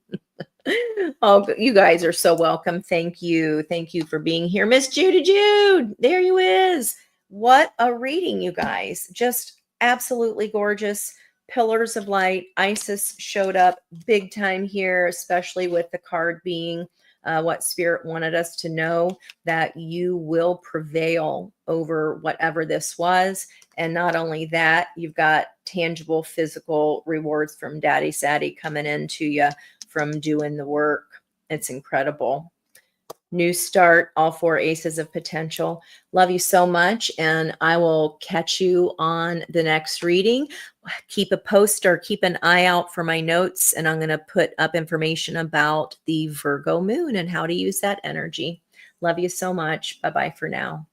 Oh, you guys are so welcome. Thank you for being here. Miss Jude, there you is. What a reading, you guys. Just absolutely gorgeous. Pillars of light. Isis showed up big time here, especially with the card being what Spirit wanted us to know, that you will prevail over whatever this was. And not only that, you've got tangible physical rewards from Daddy Saddy coming into you from doing the work. It's incredible. New start, all 4 aces of potential. Love you so much, and I will catch you on the next reading. Keep a post or keep an eye out for my notes, and I'm going to put up information about the Virgo moon and how to use that energy. Love you so much. Bye-bye for now.